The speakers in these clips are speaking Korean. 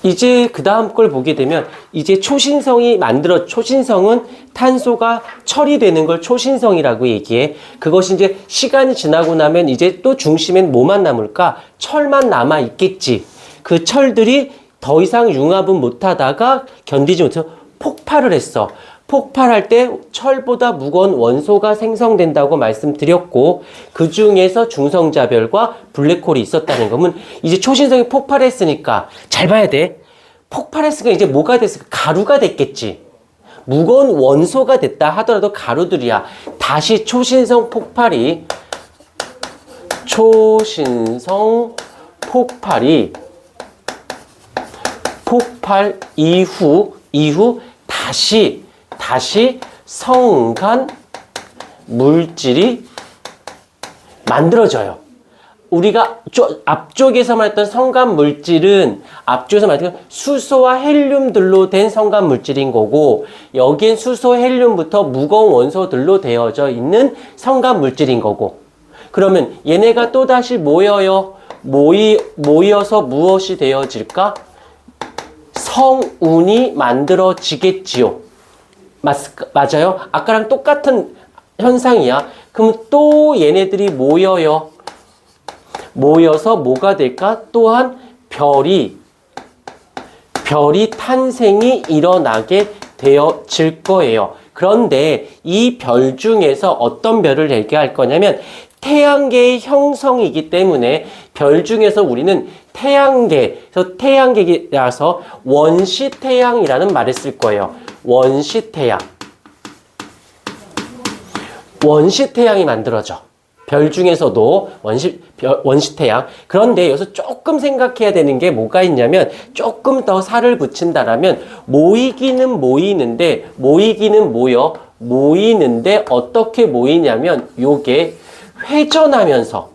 이제 그 다음 걸 보게 되면 이제 초신성은 탄소가 처리되는 걸 초신성이라고 얘기해. 그것이 이제 시간이 지나고 나면 이제 또 중심엔 뭐만 남을까? 철만 남아 있겠지. 그 철들이 더 이상 융합은 못하다가 견디지 못해서 폭발을 했어. 폭발할 때 철보다 무거운 원소가 생성된다고 말씀드렸고, 그 중에서 중성자별과 블랙홀이 있었다는 거면 이제 초신성이 폭발했으니까 잘 봐야 돼. 폭발했으니까 이제 뭐가 됐을까? 가루가 됐겠지. 무거운 원소가 됐다 하더라도 가루들이야. 다시 초신성 폭발이 폭발 이후 다시 성간 물질이 만들어져요. 우리가 앞쪽에서만 했던 성간 물질은 앞쪽에서 말했던 수소와 헬륨들로 된 성간 물질인 거고, 여기엔 수소, 헬륨부터 무거운 원소들로 되어져 있는 성간 물질인 거고, 그러면 얘네가 또다시 모여서 무엇이 되어질까? 성운이 만들어지겠지요. 맞아요? 아까랑 똑같은 현상이야. 그럼 또 얘네들이 모여서 뭐가 될까? 또한 별이 탄생이 일어나게 되어질 거예요. 그런데 이 별 중에서 어떤 별을 얘기할 거냐면 태양계의 형성이기 때문에 별 중에서 우리는 태양계라서 원시태양이라는 말을 쓸 거예요. 원시태양이 만들어져. 별 중에서도 원시태양. 그런데 여기서 조금 생각해야 되는 게 뭐가 있냐면, 조금 더 살을 붙인다라면 모이기는 모이는데 어떻게 모이냐면 요게 회전하면서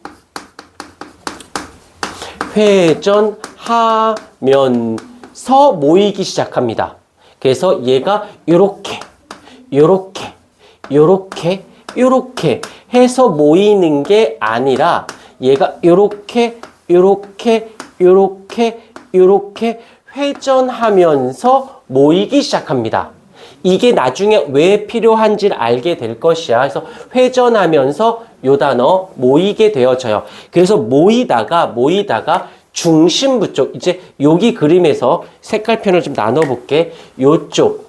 모이기 시작합니다. 그래서 얘가 요렇게 해서 모이는 게 아니라 얘가 요렇게 회전하면서 모이기 시작합니다. 이게 나중에 왜 필요한지를 알게 될 것이야. 그래서 회전하면서 요 단어 모이게 되어져요. 그래서 모이다가 중심부 쪽, 이제 여기 그림에서 색깔편을 좀 나눠볼게. 요쪽이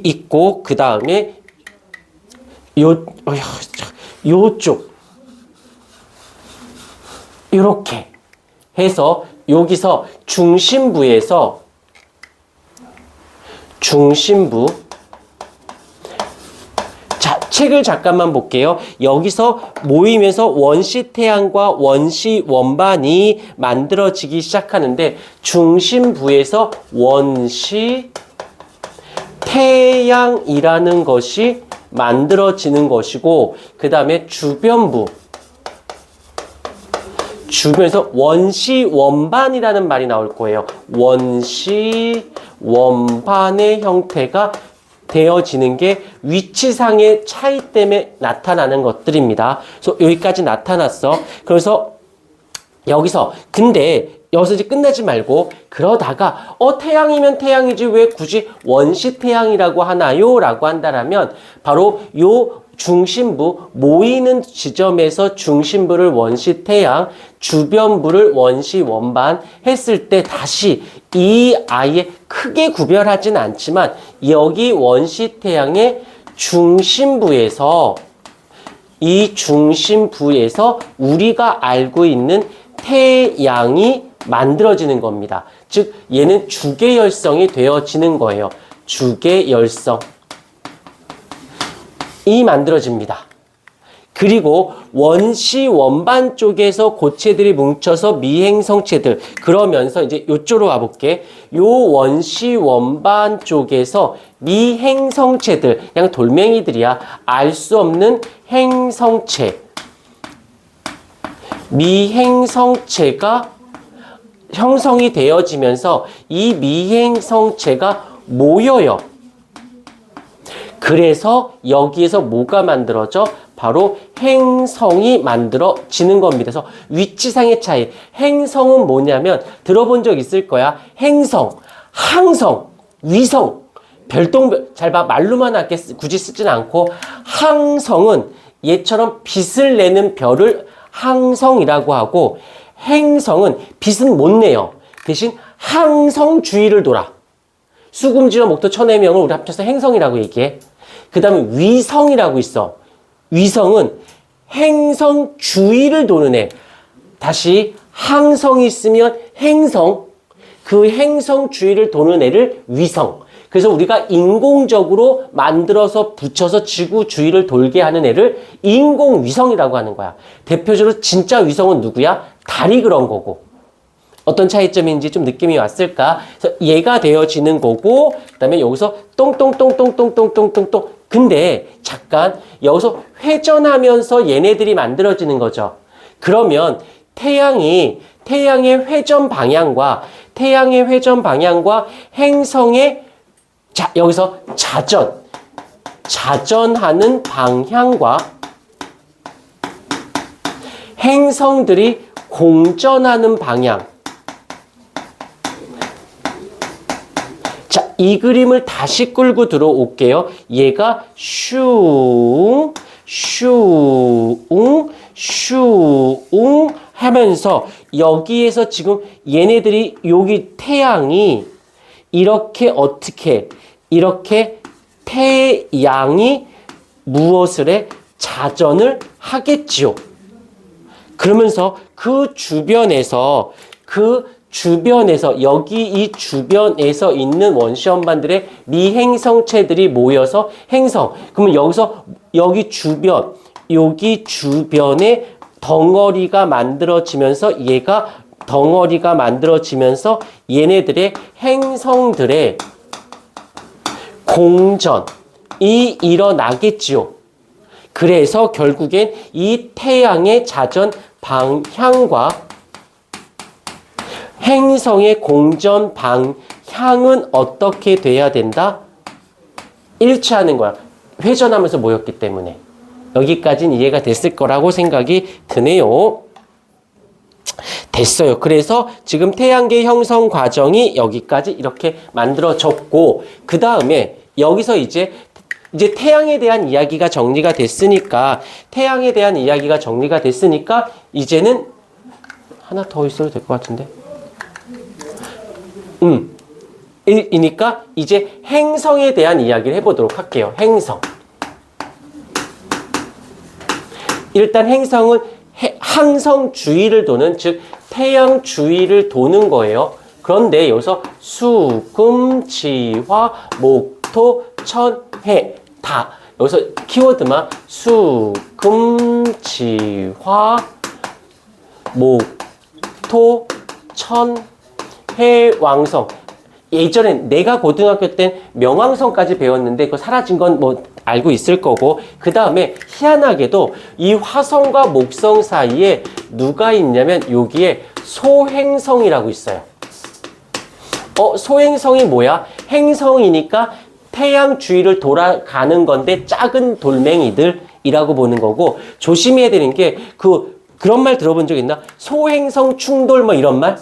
있고, 그 다음에 요쪽 이렇게 해서 여기서 중심부 자, 책을 잠깐만 볼게요. 여기서 모이면서 원시태양과 원시원반이 만들어지기 시작하는데, 중심부에서 원시태양이라는 것이 만들어지는 것이고, 그 다음에 주변에서 원시원반이라는 말이 나올 거예요. 원시원반의 형태가 되어지는 게 위치상의 차이 때문에 나타나는 것들입니다. 그래서 여기까지 나타났어. 그래서 근데 여기서 이제 끝내지 말고, 그러다가 태양이면 태양이지 왜 굳이 원시태양이라고 하나요? 라고 한다면, 바로 요 중심부, 모이는 지점에서 중심부를 원시태양, 주변부를 원시원반 했을 때 다시 이 아예 크게 구별하진 않지만, 여기 원시태양의 중심부에서 우리가 알고 있는 태양이 만들어지는 겁니다. 즉 얘는 주계열성이 되어지는 거예요. 주계열성이 만들어집니다. 그리고 원시원반 쪽에서 고체들이 뭉쳐서 미행성체들, 그러면서 이제 요쪽으로 와볼게. 요 원시원반 쪽에서 미행성체들, 그냥 돌멩이들이야. 알 수 없는 미행성체가 형성이 되어지면서 이 미행성체가 모여요. 그래서 여기에서 뭐가 만들어져? 바로 행성이 만들어지는 겁니다. 그래서 위치상의 차이. 행성은 뭐냐면 들어본 적 있을 거야. 행성, 항성, 위성, 별똥별. 잘 봐. 말로만 할게 굳이 쓰진 않고 항성은 얘처럼 빛을 내는 별을 항성이라고 하고 행성은 빛은 못 내요. 대신 항성 주위를 돌아. 수금지와 목토 천해명을 우리 합쳐서 행성이라고 얘기해. 그 다음에 위성이라고 있어. 위성은 행성 주위를 도는 애. 다시 항성이 있으면 행성, 그 행성 주위를 도는 애를 위성. 그래서 우리가 인공적으로 만들어서 붙여서 지구 주위를 돌게 하는 애를 인공위성이라고 하는 거야. 대표적으로 진짜 위성은 누구야? 달이 그런 거고. 어떤 차이점인지 좀 느낌이 왔을까? 그래서 얘가 되어지는 거고, 그 다음에 여기서 똥똥똥똥똥똥똥똥똥. 근데 잠깐 여기서 회전하면서 얘네들이 만들어지는 거죠. 그러면 태양의 회전 방향과 행성의 여기서 자전하는 방향과 행성들이 공전하는 방향. 자, 이 그림을 다시 끌고 들어올게요. 얘가 슝 하면서 여기에서 지금 얘네들이 여기 태양이 이렇게 태양이 무엇을 해? 자전을 하겠지요. 그러면서 그 주변에서 여기 이 주변에서 있는 원시연반들의 미행성체들이 모여서 행성. 그러면 여기서 여기 주변에 덩어리가 만들어지면서 얘네들의 행성들의 공전이 일어나겠지요. 그래서 결국엔 이 태양의 자전 방향과 행성의 공전 방향은 어떻게 돼야 된다? 일치하는 거야. 회전하면서 모였기 때문에. 여기까지는 이해가 됐을 거라고 생각이 드네요. 됐어요. 그래서 지금 태양계 형성 과정이 여기까지 이렇게 만들어졌고, 그 다음에 여기서 이제 태양에 대한 이야기가 정리가 됐으니까 이제는 하나 더 있어도 될 것 같은데. 이니까 이제 행성에 대한 이야기를 해보도록 할게요. 행성. 일단 행성은 항성 주위를 도는, 즉 태양 주위를 도는 거예요. 그런데 여기서 수, 금, 지, 화, 목, 토, 천, 해, 다. 여기서 키워드만 수, 금, 지, 화, 목, 토, 천, 해, 왕성. 예전엔 내가 고등학교 때 명왕성까지 배웠는데 그거 사라진 건 뭐 알고 있을 거고, 그 다음에 희한하게도 이 화성과 목성 사이에 누가 있냐면 여기에 소행성이라고 있어요. 소행성이 뭐야? 행성이니까 태양 주위를 돌아가는 건데 작은 돌멩이들이라고 보는 거고, 조심해야 되는 게 그런 말 들어본 적 있나? 소행성 충돌 뭐 이런 말?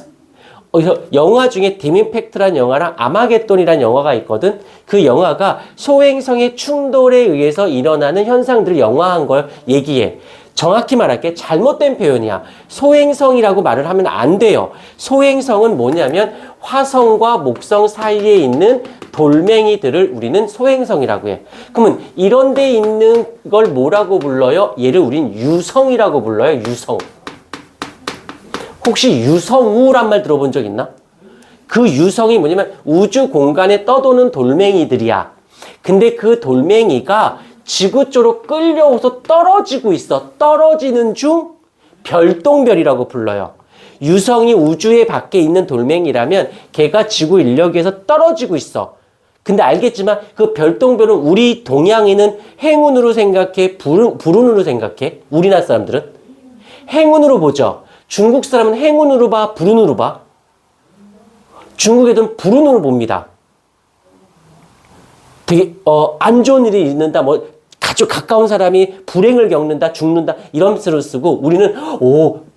그래서 영화 중에 딤임팩트라는 영화랑 아마겟돈이라는 영화가 있거든. 그 영화가 소행성의 충돌에 의해서 일어나는 현상들을 영화한 걸 얘기해. 정확히 말할게. 잘못된 표현이야. 소행성이라고 말을 하면 안 돼요. 소행성은 뭐냐면 화성과 목성 사이에 있는 돌멩이들을 우리는 소행성이라고 해. 그러면 이런 데 있는 걸 뭐라고 불러요? 얘를 우린 유성이라고 불러요. 유성. 혹시 유성우란 말 들어본 적 있나? 그 유성이 뭐냐면 우주 공간에 떠도는 돌멩이들이야. 근데 그 돌멩이가 지구 쪽으로 끌려오서 떨어지고 있어. 떨어지는 중 별똥별이라고 불러요. 유성이 우주의 밖에 있는 돌멩이라면 걔가 지구 인력에서 떨어지고 있어. 근데 알겠지만 그 별똥별은 우리 동양인은 행운으로 생각해? 불운으로 생각해? 우리나라 사람들은? 행운으로 보죠. 중국 사람은 행운으로 봐? 불운으로 봐? 중국 애들은 불운으로 봅니다. 되게 안 좋은 일이 있는다. 아주 가까운 사람이 불행을 겪는다, 죽는다 이런 뜻으로 쓰고 우리는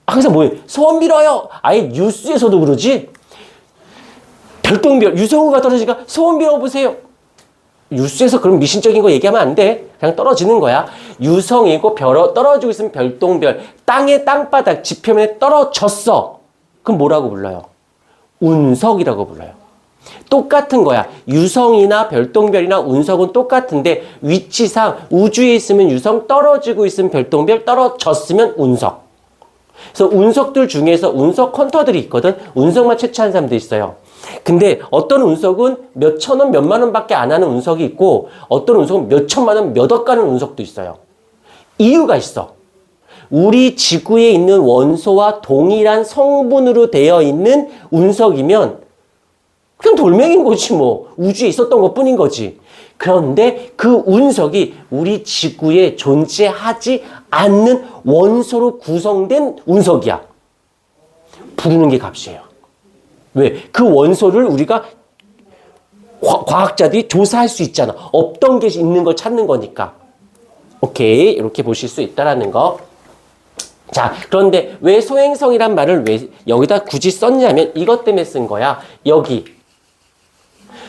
항상 뭐예요? 소원 빌어요. 아예 뉴스에서도 그러지. 별똥별 유성우가 떨어지니까 소원 빌어보세요. 뉴스에서 그런 미신적인 거 얘기하면 안 돼. 그냥 떨어지는 거야. 유성이고 떨어지고 있으면 별똥별. 땅에 땅바닥 지표면에 떨어졌어. 그럼 뭐라고 불러요? 운석이라고 불러요. 똑같은 거야. 유성이나 별똥별이나 운석은 똑같은데 위치상 우주에 있으면 유성, 떨어지고 있으면 별똥별, 떨어졌으면 운석. 그래서 운석들 중에서 운석 헌터들이 있거든. 운석만 채취하는 사람들이 있어요. 근데 어떤 운석은 몇 천 원, 몇만 원밖에 안 하는 운석이 있고 어떤 운석은 몇 천만 원, 몇 억 가는 운석도 있어요. 이유가 있어. 우리 지구에 있는 원소와 동일한 성분으로 되어 있는 운석이면 그냥 돌멩이인 거지 뭐. 우주에 있었던 것뿐인 거지. 그런데 그 운석이 우리 지구에 존재하지 않는 원소로 구성된 운석이야. 부르는 게 값이에요. 왜? 그 원소를 우리가 과학자들이 조사할 수 있잖아. 없던 게 있는 걸 찾는 거니까. 오케이. 이렇게 보실 수 있다라는 거. 자, 그런데 왜 소행성이란 말을 왜 여기다 굳이 썼냐면 이것 때문에 쓴 거야. 여기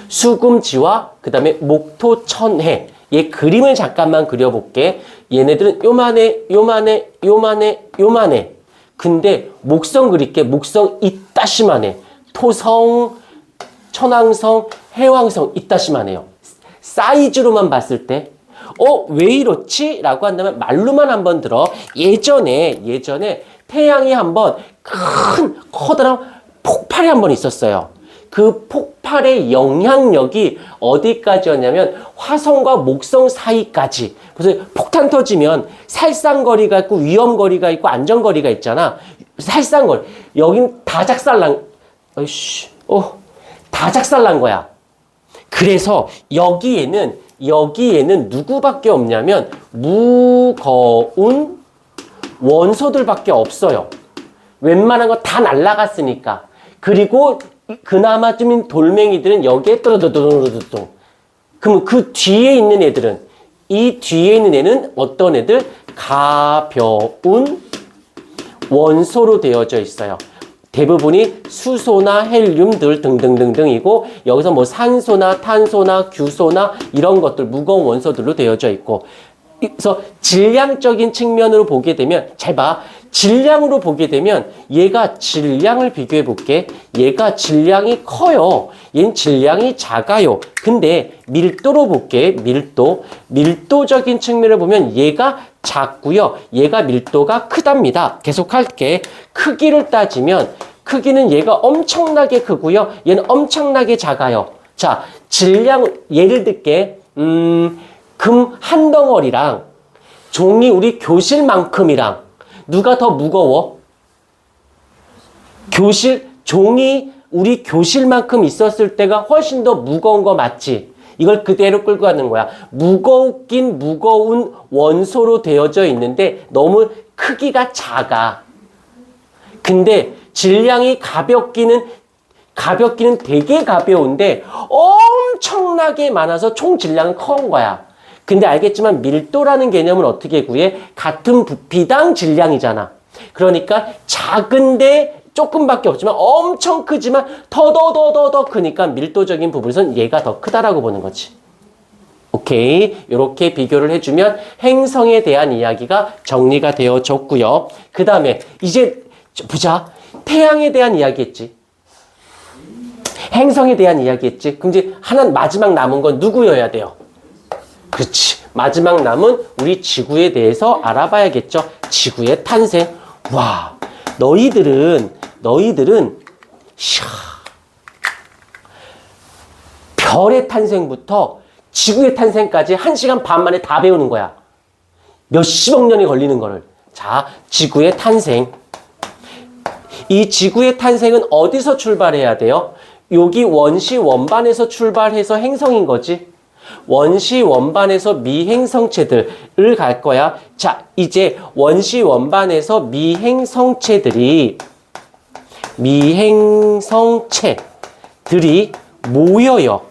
수금지와 그 다음에 목토천해. 얘 그림을 잠깐만 그려볼게. 얘네들은 요만해, 요만해, 요만해, 요만해. 근데 목성 그릴게. 목성 이따시만해. 토성, 천왕성, 해왕성 이따시만해요. 사이즈로만 봤을 때 왜 이렇지? 라고 한다면 말로만 한번 들어. 예전에 태양이 한번 커다란 폭발이 한번 있었어요. 그 폭발의 영향력이 어디까지였냐면 화성과 목성 사이까지. 그래서 폭탄 터지면 살상거리가 있고 위험거리가 있고 안전거리가 있잖아. 살상거리. 여긴 다 작살난 다 작살난 거야. 그래서 여기에는 누구밖에 없냐면 무거운 원소들밖에 없어요. 웬만한 거 다 날아갔으니까. 그리고 그나마 좀 돌멩이들은 여기에 또르르르르르. 그럼 그 뒤에 있는 애들은 이 뒤에 있는 애는 어떤 애들? 가벼운 원소로 되어져 있어요. 대부분이 수소나 헬륨들 등등등등이고 여기서 뭐 산소나 탄소나 규소나 이런 것들 무거운 원소들로 되어져 있고 그래서 질량적인 측면으로 보게 되면 잘 봐. 질량으로 보게 되면 얘가 질량을 비교해 볼게. 얘가 질량이 커요. 얘는 질량이 작아요. 근데 밀도로 볼게. 밀도적인 측면을 보면 얘가 작고요. 얘가 밀도가 크답니다. 계속할게. 크기를 따지면 크기는 얘가 엄청나게 크고요. 얘는 엄청나게 작아요. 자, 질량 예를 들게. 금 한 덩어리랑 종이 우리 교실만큼이랑 누가 더 무거워? 종이 우리 교실만큼 있었을 때가 훨씬 더 무거운 거 맞지? 이걸 그대로 끌고 가는 거야. 무거운 원소로 되어져 있는데 너무 크기가 작아. 근데 질량이 가볍기는 되게 가벼운데 엄청나게 많아서 총 질량은 커온 거야. 근데 알겠지만 밀도라는 개념은 어떻게 구해? 같은 부피당 질량이잖아. 그러니까 작은데 조금밖에 없지만 엄청 크지만 더 크니까 밀도적인 부분에서는 얘가 더 크다라고 보는 거지. 오케이. 이렇게 비교를 해주면 행성에 대한 이야기가 정리가 되어졌고요. 그 다음에 이제 보자. 태양에 대한 이야기 했지. 행성에 대한 이야기 했지. 그럼 이제 하나 마지막 남은 건 누구여야 돼요? 그렇지. 마지막 남은 우리 지구에 대해서 알아봐야겠죠. 지구의 탄생. 와, 너희들은 별의 탄생부터 지구의 탄생까지 1시간 반 만에 다 배우는 거야. 몇십억 년이 걸리는 거를. 자, 지구의 탄생. 이 지구의 탄생은 어디서 출발해야 돼요? 여기 원시 원반에서 출발해서 행성인 거지. 원시 원반에서 미행성체들을 갈 거야. 자, 이제 원시 원반에서 미행성체들이 모여요.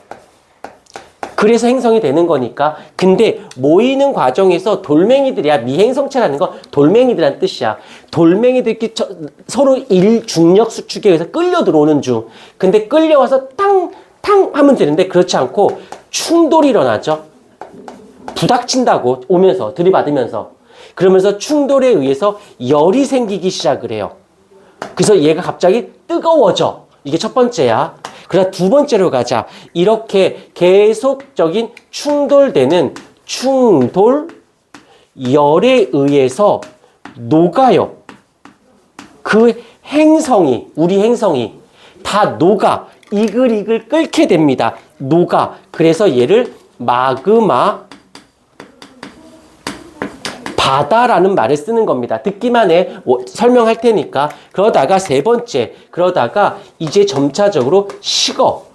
그래서 행성이 되는 거니까. 근데 모이는 과정에서 돌멩이들이야. 미행성체라는 건 돌멩이들이란 뜻이야. 돌멩이들끼리 서로 일중력 수축에 의해서 끌려 들어오는 중. 근데 끌려와서 탕 하면 되는데 그렇지 않고 충돌이 일어나죠. 부닥친다고 오면서 들이받으면서. 그러면서 충돌에 의해서 열이 생기기 시작을 해요. 그래서 얘가 갑자기 뜨거워져. 이게 첫 번째야. 그래서 두 번째로 가자. 이렇게 계속적인 충돌되는 충돌 열에 의해서 녹아요. 그 행성이, 우리 행성이 다 녹아. 이글이글 끓게 됩니다. 녹아. 그래서 얘를 마그마 바다라는 말을 쓰는 겁니다. 듣기만 해. 설명할 테니까. 그러다가 세 번째. 그러다가 이제 점차적으로 식어.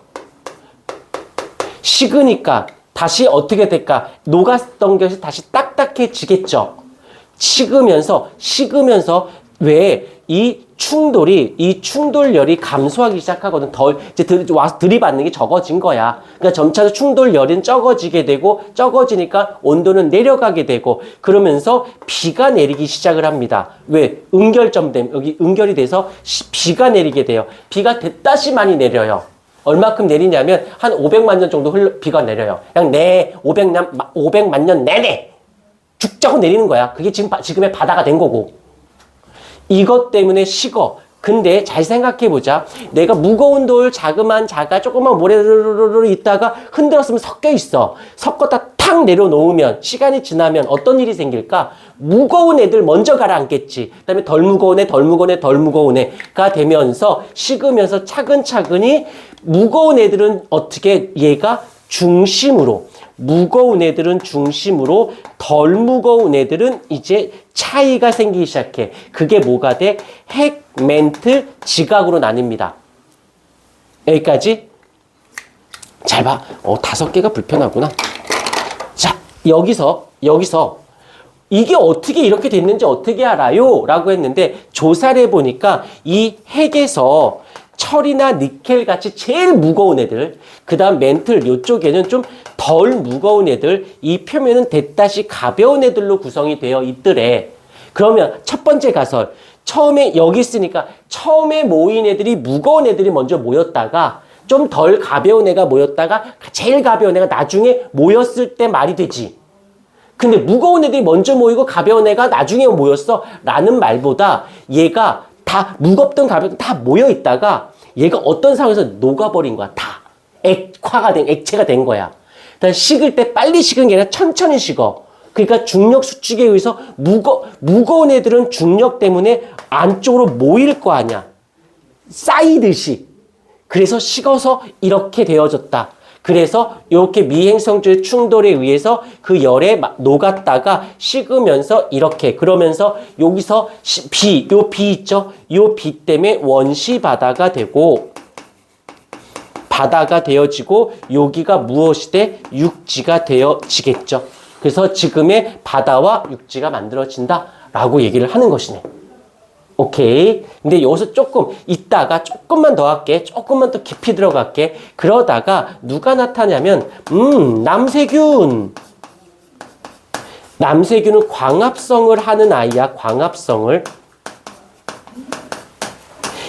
식으니까 다시 어떻게 될까? 녹았던 것이 다시 딱딱해지겠죠. 식으면서 왜 이 충돌열이 감소하기 시작하거든. 이제 와서 들이받는 게 적어진 거야. 그러니까 점차적으로 충돌열은 적어지게 되고, 적어지니까 온도는 내려가게 되고, 그러면서 비가 내리기 시작을 합니다. 왜? 응결점 되면, 여기 응결이 돼서 비가 내리게 돼요. 비가 대다시 많이 내려요. 얼마큼 내리냐면, 한 500만 년 정도 비가 내려요. 그냥 500만 년 내내 죽자고 내리는 거야. 그게 지금의 바다가 된 거고. 이것 때문에 식어. 근데 잘 생각해보자. 내가 무거운 돌, 조그만 모래를 있다가 흔들었으면 섞여 있어. 섞었다 탁 내려놓으면, 시간이 지나면 어떤 일이 생길까? 무거운 애들 먼저 가라앉겠지. 그 다음에 덜 무거운 애가 되면서 식으면서 차근차근히 무거운 애들은 어떻게 얘가 중심으로, 무거운 애들은 중심으로, 덜 무거운 애들은 이제 차이가 생기기 시작해. 그게 뭐가 돼? 핵, 멘틀, 지각으로 나뉩니다. 여기까지? 잘 봐. 5개가 불편하구나. 자, 여기서 이게 어떻게 이렇게 됐는지 어떻게 알아요? 라고 했는데 조사를 해보니까 이 핵에서 철이나 니켈 같이 제일 무거운 애들, 그 다음 멘틀 요쪽에는 좀 덜 무거운 애들, 이 표면은 대다시 가벼운 애들로 구성이 되어 있더래. 그러면 첫 번째 가설, 처음에 여기 있으니까 처음에 모인 애들이 무거운 애들이 먼저 모였다가 좀 덜 가벼운 애가 모였다가 제일 가벼운 애가 나중에 모였을 때 말이 되지. 근데 무거운 애들이 먼저 모이고 가벼운 애가 나중에 모였어 라는 말보다 얘가 다 무겁던 가볍던 다 모여 있다가 얘가 어떤 상황에서 녹아버린 거야. 다 액체가 된 거야. 그러니까 식을 때 빨리 식은 게 아니라 천천히 식어. 그러니까 중력 수축에 의해서 무거운 애들은 중력 때문에 안쪽으로 모일 거 아니야. 쌓이듯이. 그래서 식어서 이렇게 되어졌다. 그래서 이렇게 미행성주의 충돌에 의해서 그 열에 녹았다가 식으면서 이렇게, 그러면서 여기서 요 비 있죠? 요 비 때문에 원시 바다가 되고, 바다가 되어지고, 여기가 무엇이 돼? 육지가 되어지겠죠. 그래서 지금의 바다와 육지가 만들어진다라고 얘기를 하는 것이네. 오케이. 근데 여기서 이따가 조금만 더 할게. 조금만 더 깊이 들어갈게. 그러다가 누가 나타나냐면, 남세균은 광합성을 하는 아이야, 광합성을.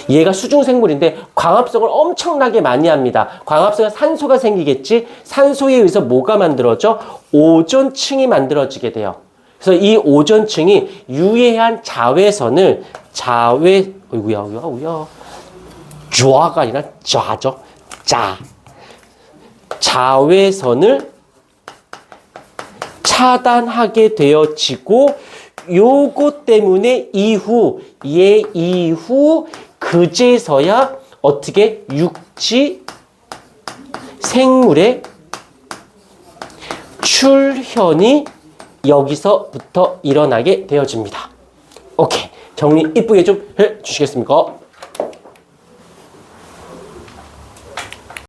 얘가 수중생물인데 광합성을 엄청나게 많이 합니다. 광합성에 산소가 생기겠지? 산소에 의해서 뭐가 만들어져? 오존층이 만들어지게 돼요. 그래서 이 오존층이 유해한 자외선을 좌가 아니라 좌죠. 자외선을 차단하게 되어지고, 요거 때문에 이후 그제서야 어떻게 육지 생물의 출현이 여기서부터 일어나게 되어집니다. 오케이. 정리 이쁘게 좀 해주시겠습니까?